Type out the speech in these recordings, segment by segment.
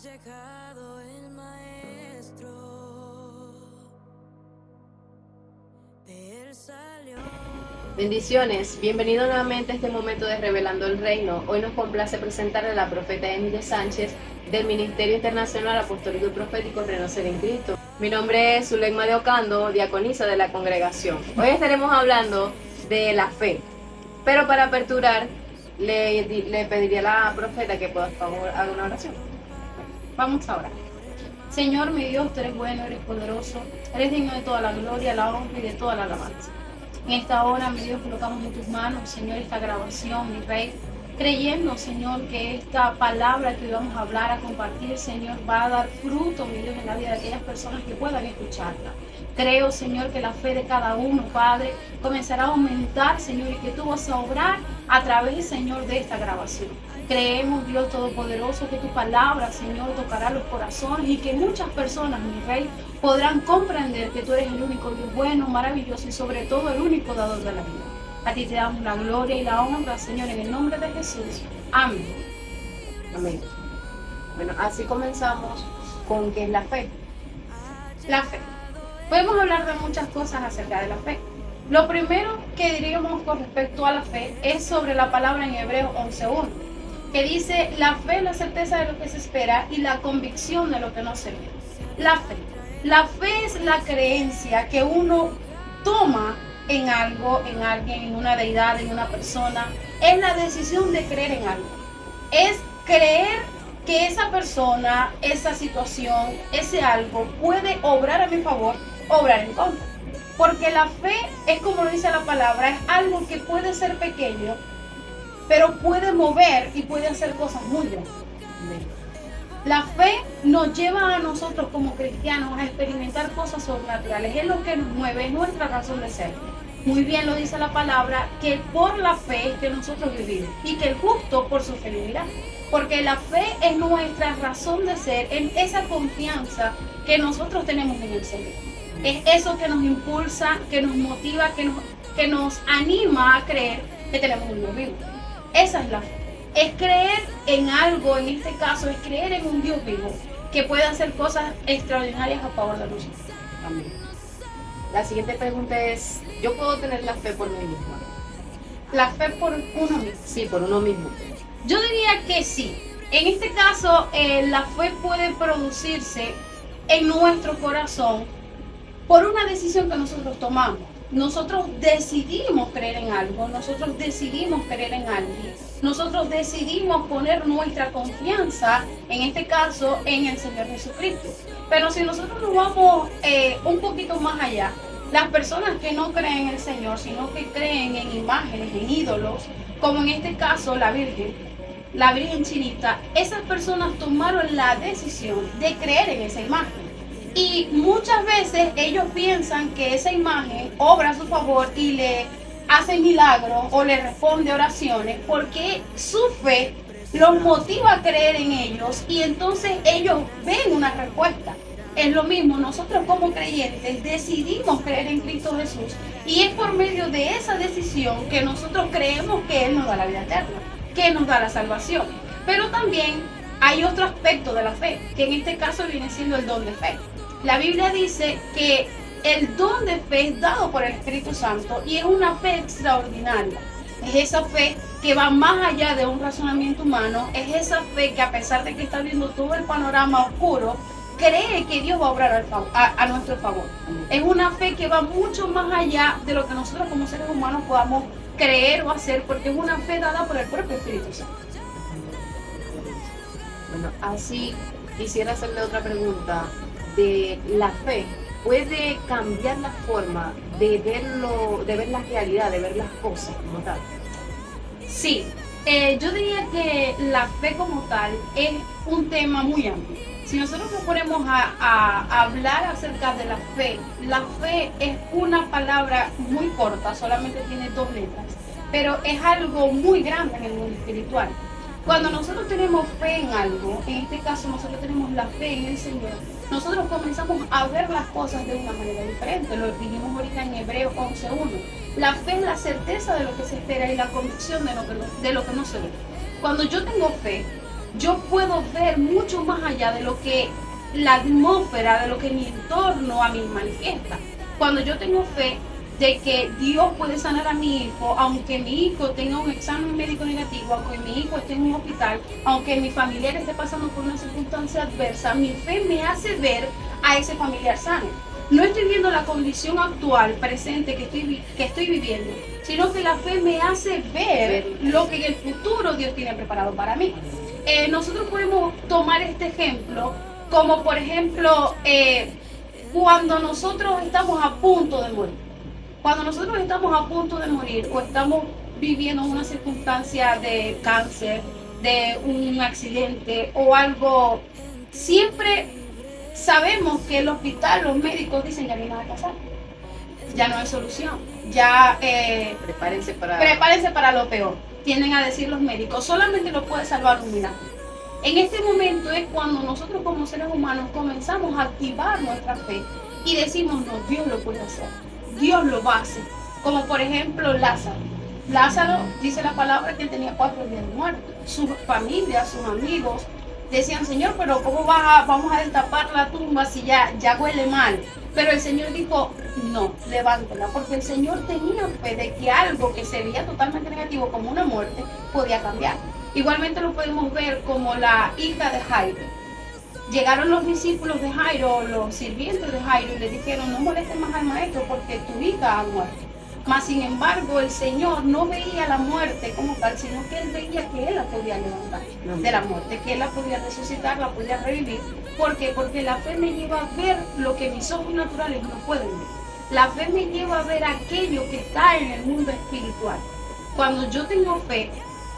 llegado el maestro, de él salió. Bendiciones, bienvenido nuevamente a este momento de Revelando el Reino. Hoy nos complace presentarle a la profeta Emily Sánchez del Ministerio Internacional Apostólico y Profético Renacer en Cristo. Mi nombre es Zuleima de Ocando, diaconisa de la congregación. Hoy estaremos hablando de la fe, pero para aperturar le pediría a la profeta que por favor haga una oración. Vamos a orar. Señor, mi Dios, tú eres bueno, eres poderoso, eres digno de toda la gloria, la honra y de toda la alabanza. En esta hora, mi Dios, colocamos en tus manos, Señor, esta grabación, mi Rey, creyendo, Señor, que esta palabra que vamos a hablar, a compartir, Señor, va a dar fruto, mi Dios, en la vida de aquellas personas que puedan escucharla. Creo, Señor, que la fe de cada uno, Padre, comenzará a aumentar, Señor, y que tú vas a obrar a través, Señor, de esta grabación. Creemos, Dios Todopoderoso, que tu palabra, Señor, tocará los corazones y que muchas personas, mi Rey, podrán comprender que tú eres el único Dios bueno, maravilloso y sobre todo el único dador de la vida. A ti te damos la gloria y la honra, Señor, en el nombre de Jesús. Amén. Amén. Bueno, así comenzamos con qué es la fe. La fe. Podemos hablar de muchas cosas acerca de la fe. Lo primero que diríamos con respecto a la fe es sobre la palabra en Hebreos 11:1, que dice: la fe es la certeza de lo que se espera y la convicción de lo que no se ve. La fe. La fe es la creencia que uno toma en algo, en alguien, en una deidad, en una persona. Es la decisión de creer en algo. Es creer que esa persona, esa situación, ese algo puede obrar a mi favor, obrar en contra. Porque la fe es, como lo dice la palabra, es algo que puede ser pequeño, pero puede mover y puede hacer cosas muy grandes. La fe nos lleva a nosotros como cristianos a experimentar cosas sobrenaturales. Es lo que nos mueve, es nuestra razón de ser. Muy bien lo dice la palabra, que por la fe es que nosotros vivimos y que el justo por su fe vivirá. Porque la fe es nuestra razón de ser, es esa confianza que nosotros tenemos en el Señor. Es eso que nos impulsa, que nos motiva, que nos anima a creer que tenemos un Dios vivo. Esa es la fe. Es creer en algo, en este caso, es creer en un Dios vivo que puede hacer cosas extraordinarias a favor de nosotros. Amén. La siguiente pregunta es: ¿yo puedo tener la fe por mí misma? La fe por uno mismo. Sí, por uno mismo. Yo diría que sí. En este caso, la fe puede producirse en nuestro corazón por una decisión que nosotros tomamos. Nosotros decidimos creer en algo, nosotros decidimos creer en alguien, nosotros decidimos poner nuestra confianza, en este caso, en el Señor Jesucristo. Pero si nosotros nos vamos un poquito más allá, las personas que no creen en el Señor, sino que creen en imágenes, en ídolos, como en este caso la Virgen Chinita, esas personas tomaron la decisión de creer en esa imagen. Y muchas veces ellos piensan que esa imagen obra a su favor y le hace milagros o le responde oraciones porque su fe los motiva a creer en ellos y entonces ellos ven una respuesta. Es lo mismo, nosotros como creyentes decidimos creer en Cristo Jesús y es por medio de esa decisión que nosotros creemos que Él nos da la vida eterna, que nos da la salvación. Pero también hay otro aspecto de la fe, que en este caso viene siendo el don de fe. La Biblia dice que el don de fe es dado por el Espíritu Santo y es una fe extraordinaria. Es esa fe que va más allá de un razonamiento humano, es esa fe que a pesar de que está viendo todo el panorama oscuro, cree que Dios va a obrar a nuestro favor. Es una fe que va mucho más allá de lo que nosotros como seres humanos podamos creer o hacer, porque es una fe dada por el propio Espíritu Santo. Bueno, así quisiera hacerle otra pregunta. De la fe puede cambiar la forma de ver la realidad, de ver las cosas como tal. Sí, yo diría que la fe como tal es un tema muy amplio. Si nosotros nos ponemos a hablar acerca de la fe es una palabra muy corta, solamente tiene 2 letras, pero es algo muy grande en el mundo espiritual. Cuando nosotros tenemos fe en algo, en este caso nosotros tenemos la fe en el Señor, nosotros comenzamos a ver las cosas de una manera diferente. Lo dijimos ahorita en Hebreos 11:1. La fe es la certeza de lo que se espera y la convicción de lo que no se ve. Cuando yo tengo fe, yo puedo ver mucho más allá de lo que la atmósfera, de lo que mi entorno a mí manifiesta. Cuando yo tengo fe de que Dios puede sanar a mi hijo, aunque mi hijo tenga un examen médico negativo, aunque mi hijo esté en un hospital, aunque mi familiar esté pasando por una circunstancia adversa, mi fe me hace ver a ese familiar sano. No estoy viendo la condición actual, presente que estoy viviendo, sino que la fe me hace ver lo que en el futuro Dios tiene preparado para mí. Nosotros podemos tomar este ejemplo como, por ejemplo, cuando nosotros estamos a punto de morir. Cuando nosotros estamos a punto de morir o estamos viviendo una circunstancia de cáncer, de un accidente o algo, siempre sabemos que el hospital, los médicos dicen ya no hay nada que hacer, ya no hay solución, ya prepárense para lo peor. Tienden a decir los médicos, solamente lo puede salvar un milagro. En este momento es cuando nosotros como seres humanos comenzamos a activar nuestra fe y decimos, no, Dios lo puede hacer, Dios lo va a hacer. Como por ejemplo Lázaro. Lázaro, dice la palabra que él tenía 4 días de muerte. Su familia, sus amigos decían, Señor, pero ¿cómo vamos a destapar la tumba si ya huele mal? Pero el Señor dijo, no, levántala, porque el Señor tenía fe de que algo que se veía totalmente negativo como una muerte podía cambiar. Igualmente lo podemos ver como la hija de Jairo. Llegaron los discípulos de Jairo, los sirvientes de Jairo, y le dijeron, no molestes más al maestro porque tu hija ha muerto. Mas sin embargo el Señor no veía la muerte como tal, sino que él veía que él la podía levantar de la muerte, que él la podía resucitar, la podía revivir. ¿Por qué? Porque la fe me lleva a ver lo que mis ojos naturales no pueden ver. La fe me lleva a ver aquello que está en el mundo espiritual. Cuando yo tengo fe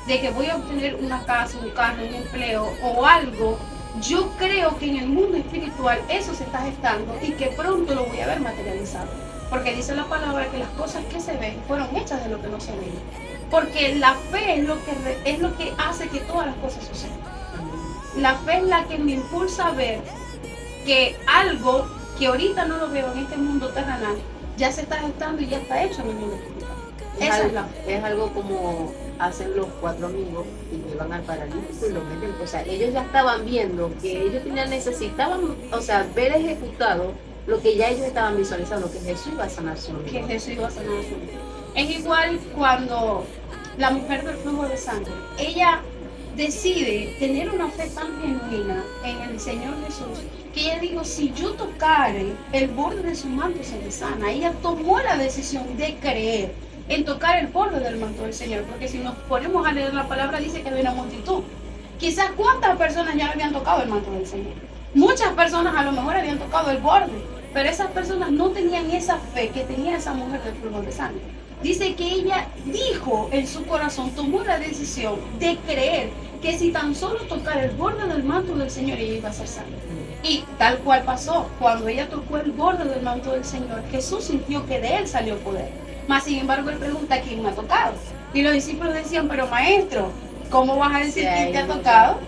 de que voy a obtener una casa, un carro, un empleo o algo, yo creo que en el mundo espiritual eso se está gestando y que pronto lo voy a ver materializado. Porque dice la palabra que las cosas que se ven fueron hechas de lo que no se ve. Porque la fe es lo que hace que todas las cosas sucedan. La fe es la que me impulsa a ver que algo que ahorita no lo veo en este mundo terrenal ya se está gestando y ya está hecho en el mundo espiritual. Es algo como hacen los 4 amigos y llevan al paralítico y lo meten. O sea, ellos ya estaban viendo que ellos necesitaban, o sea, ver ejecutado lo que ya ellos estaban visualizando, que Jesús iba a sanar su vida. Que Jesús iba a sanar su vida. Es igual cuando la mujer del flujo de sangre, ella decide tener una fe tan genuina en el Señor Jesús, que ella dijo, si yo tocare el borde de su manto seré sana. Ella tomó la decisión de creer en tocar el borde del manto del Señor, porque si nos ponemos a leer la palabra dice que había una multitud. Quizás cuántas personas ya habían tocado el manto del Señor. Muchas personas a lo mejor habían tocado el borde, pero esas personas no tenían esa fe que tenía esa mujer del flujo de sangre. Dice que ella dijo en su corazón, tomó la decisión de creer que si tan solo tocara el borde del manto del Señor ella iba a ser sana. Y tal cual pasó, cuando ella tocó el borde del manto del Señor, Jesús sintió que de él salió poder. Mas sin embargo él pregunta, ¿quién me ha tocado? Y los discípulos decían, pero maestro, ¿cómo vas a decir quién te ha tocado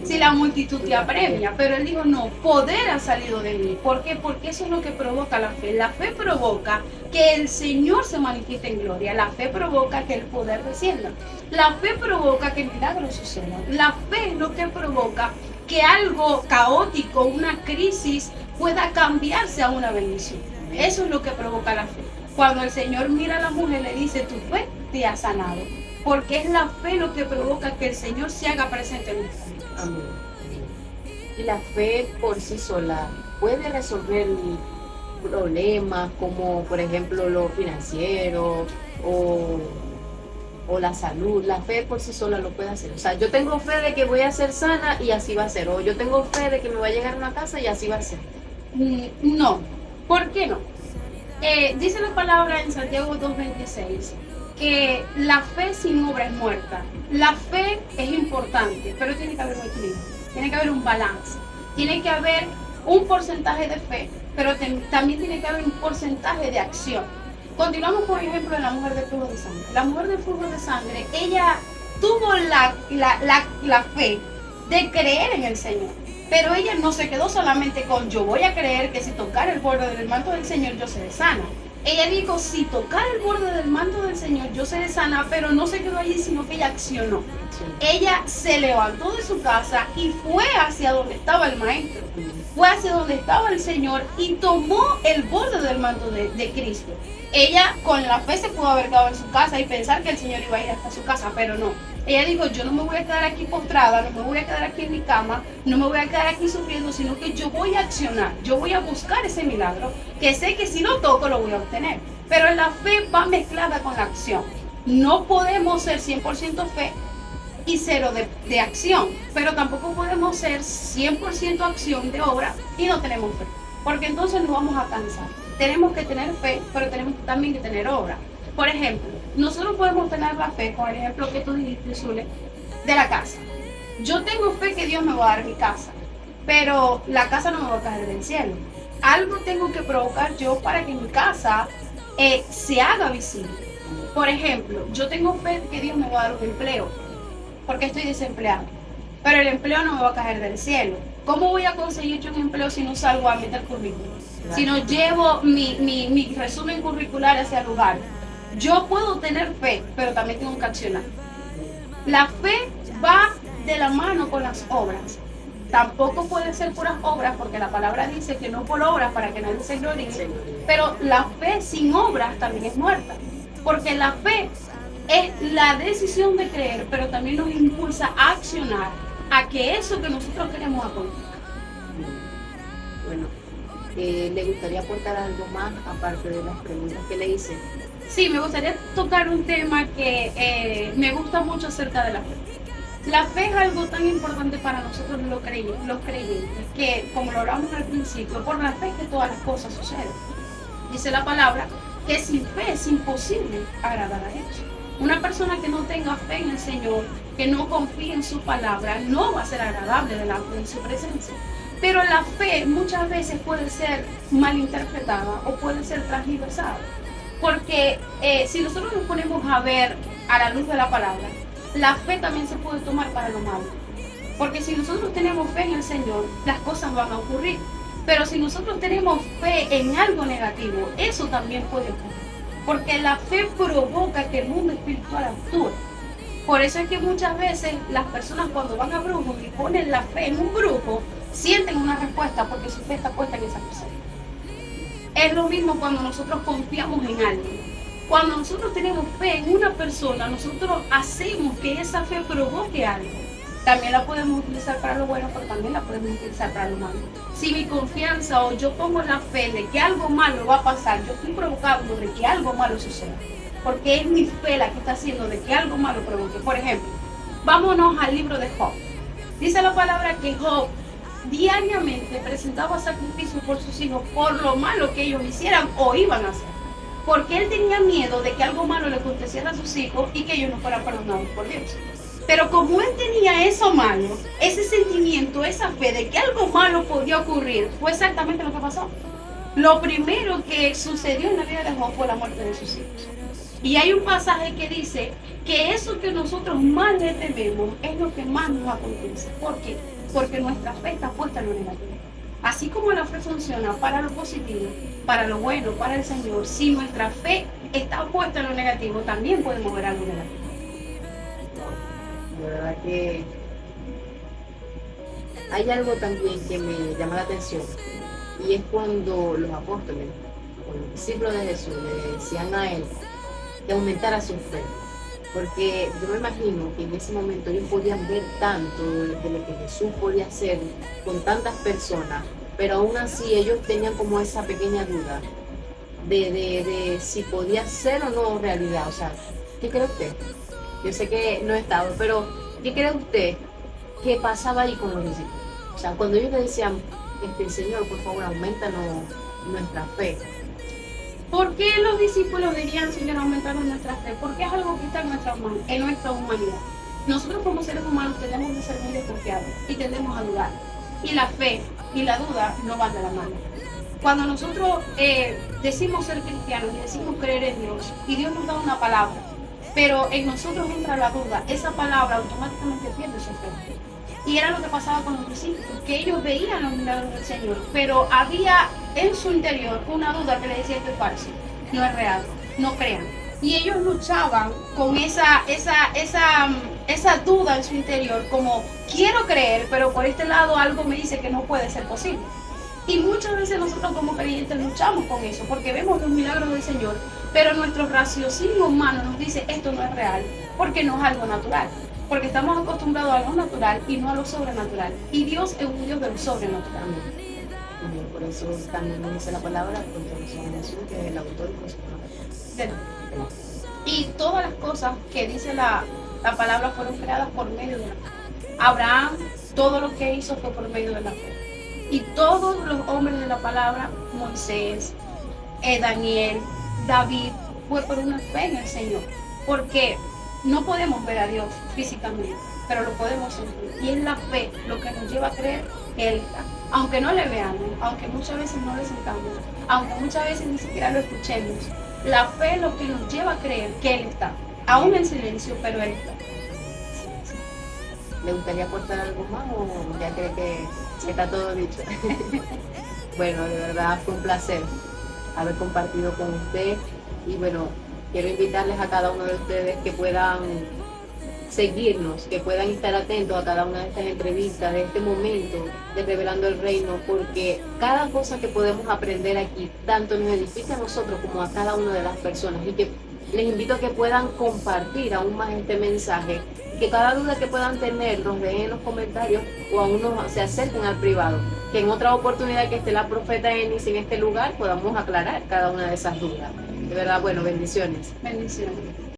si la multitud te apremia? Pero él dijo, no, poder ha salido de mí. ¿Por qué? Porque eso es lo que provoca la fe. La fe provoca que el Señor se manifieste en gloria. La fe provoca que el poder descienda. La fe provoca que milagros sucedan. La fe es lo que provoca que algo caótico, una crisis, pueda cambiarse a una bendición. Eso es lo que provoca la fe. Cuando el Señor mira a la mujer, le dice, tu fe te ha sanado. Porque es la fe lo que provoca que el Señor se haga presente en nuestra vida. Amén. Y la fe por sí sola puede resolver problemas como por ejemplo lo financiero o la salud. La fe por sí sola lo puede hacer. O sea, yo tengo fe de que voy a ser sana y así va a ser. O yo tengo fe de que me va a llegar a una casa y así va a ser. No. ¿Por qué no? Dice la palabra en Santiago 2:26 que la fe sin obra es muerta. La fe es importante, pero tiene que haber un equilibrio, tiene que haber un balance, tiene que haber un porcentaje de fe, pero también tiene que haber un porcentaje de acción. Continuamos por ejemplo en la mujer del flujo de sangre. La mujer del flujo de sangre, ella tuvo la fe de creer en el Señor, pero ella no se quedó solamente con yo voy a creer que si tocar el borde del manto del Señor yo seré sana. Ella dijo, si tocar el borde del manto del Señor, yo seré sana, pero no se quedó allí, sino que ella accionó. Sí. Ella se levantó de su casa y fue hacia donde estaba el maestro, fue hacia donde estaba el Señor y tomó el borde del manto de Cristo. Ella con la fe se pudo haber quedado en su casa y pensar que el Señor iba a ir hasta su casa, pero no. Ella dijo, yo no me voy a quedar aquí postrada, no me voy a quedar aquí en mi cama, no me voy a quedar aquí sufriendo, sino que yo voy a accionar, yo voy a buscar ese milagro, que sé que si lo toco lo voy a obtener. Pero la fe va mezclada con la acción. No podemos ser 100% fe y 0 de acción, pero tampoco podemos ser 100% acción de obra y no tenemos fe, porque entonces nos vamos a cansar. Tenemos que tener fe, pero tenemos también que tener obra. Por ejemplo, nosotros podemos tener la fe, con el ejemplo que tú dijiste, Zule, de la casa. Yo tengo fe que Dios me va a dar mi casa, pero la casa no me va a caer del cielo. Algo tengo que provocar yo para que mi casa se haga visible. Por ejemplo, yo tengo fe que Dios me va a dar un empleo, porque estoy desempleado, pero el empleo no me va a caer del cielo. ¿Cómo voy a conseguir yo un empleo si no salgo a meter currículum? Si no llevo mi resumen curricular hacia el lugar. Yo puedo tener fe, pero también tengo que accionar. La fe va de la mano con las obras. Tampoco puede ser puras obras, porque la palabra dice que no por obras para que nadie se gloríe. Pero la fe sin obras también es muerta, porque la fe es la decisión de creer, pero también nos impulsa a accionar, a que eso que nosotros queremos acontezca. Bueno, ¿le gustaría aportar algo más aparte de las preguntas que le hice? Sí, me gustaría tocar un tema que me gusta mucho acerca de la fe. La fe es algo tan importante para nosotros los creyentes, que como lo hablamos al principio, por la fe es que todas las cosas suceden. Dice la palabra que sin fe es imposible agradar a Dios. Una persona que no tenga fe en el Señor, que no confíe en su palabra, no va a ser agradable delante de su presencia. Pero la fe muchas veces puede ser malinterpretada o puede ser transversada. Porque si nosotros nos ponemos a ver a la luz de la palabra, la fe también se puede tomar para lo malo. Porque si nosotros tenemos fe en el Señor, las cosas van a ocurrir. Pero si nosotros tenemos fe en algo negativo, eso también puede ocurrir. Porque la fe provoca que el mundo espiritual actúe. Por eso es que muchas veces las personas cuando van a brujos y ponen la fe en un brujo, sienten una respuesta porque su fe está puesta en esa persona. Es lo mismo cuando nosotros confiamos en alguien. Cuando nosotros tenemos fe en una persona, nosotros hacemos que esa fe provoque algo. También la podemos utilizar para lo bueno, pero también la podemos utilizar para lo malo. Si mi confianza o yo pongo la fe de que algo malo va a pasar, yo estoy provocando de que algo malo suceda. Porque es mi fe la que está haciendo de que algo malo provoque. Por ejemplo, vámonos al libro de Job. Dice la palabra que Job diariamente presentaba sacrificios por sus hijos por lo malo que ellos hicieran o iban a hacer. Porque él tenía miedo de que algo malo le aconteciera a sus hijos y que ellos no fueran perdonados por Dios. Pero como él tenía eso malo, ese sentimiento, esa fe de que algo malo podía ocurrir, fue exactamente lo que pasó. Lo primero que sucedió en la vida de Job fue la muerte de sus hijos. Y hay un pasaje que dice que eso que nosotros más le tememos es lo que más nos acontece. ¿Por qué? Porque nuestra fe está puesta en lo negativo. Así como la fe funciona para lo positivo, para lo bueno, para el Señor, si nuestra fe está puesta en lo negativo, también podemos ver algo negativo. De verdad que hay algo también que me llama la atención, y es cuando los apóstoles, o los discípulos de Jesús, le decían a él que aumentara su fe. Porque yo me imagino que en ese momento ellos podían ver tanto de lo que Jesús podía hacer con tantas personas, pero aún así ellos tenían como esa pequeña duda de si podía ser o no realidad. O sea, ¿qué cree usted? Yo sé que no he estado, pero ¿qué cree usted que pasaba ahí con los discípulos? O sea, cuando ellos le decían, Señor, por favor, aumentanos nuestra fe. ¿Por qué los discípulos dirían, Señor, aumentaron nuestra fe? Porque es algo que está en nuestra humanidad. Nosotros como seres humanos tendemos que ser muy desconfiados y tendemos a dudar. Y la fe y la duda no van de la mano. Cuando nosotros decimos ser cristianos y decimos creer en Dios, y Dios nos da una palabra, pero en nosotros entra la duda, esa palabra automáticamente pierde su fe. Y era lo que pasaba con los discípulos, que ellos veían los milagros del Señor, pero había en su interior una duda que le decía, esto es falso, no es real, no crean. Y ellos luchaban con esa duda en su interior, como quiero creer, pero por este lado algo me dice que no puede ser posible. Y muchas veces nosotros como creyentes luchamos con eso, porque vemos los milagros del Señor, pero nuestro raciocinio humano nos dice esto no es real, porque no es algo natural, porque estamos acostumbrados a lo natural y no a lo sobrenatural. Y Dios es un Dios de lo sobrenatural. Por eso también nos dice la palabra, porque somos Jesús, que es el autor y consumador. Y todas las cosas que dice la palabra fueron creadas por medio de la fe. Abraham, todo lo que hizo fue por medio de la fe. Y todos los hombres de la palabra, Moisés, Daniel, David, fue por una fe en el Señor. Porque no podemos ver a Dios físicamente, pero lo podemos sentir. Y es la fe lo que nos lleva a creer que Él está. Aunque no le veamos, aunque muchas veces no le sintamos, aunque muchas veces ni siquiera lo escuchemos, la fe es lo que nos lleva a creer que Él está. Aún en silencio, pero Él está. ¿Le gustaría aportar algo más o ya cree que está todo dicho? Bueno, de verdad fue un placer haber compartido con usted y bueno, quiero invitarles a cada uno de ustedes que puedan seguirnos, que puedan estar atentos a cada una de estas entrevistas, de este momento de Revelando el Reino, porque cada cosa que podemos aprender aquí, tanto nos edifica a nosotros como a cada una de las personas, y que les invito a que puedan compartir aún más este mensaje, que cada duda que puedan tener nos dejen en los comentarios o aún se acerquen al privado, que en otra oportunidad que esté la profeta Enis en este lugar podamos aclarar cada una de esas dudas. De verdad, bueno, bendiciones. Bendiciones.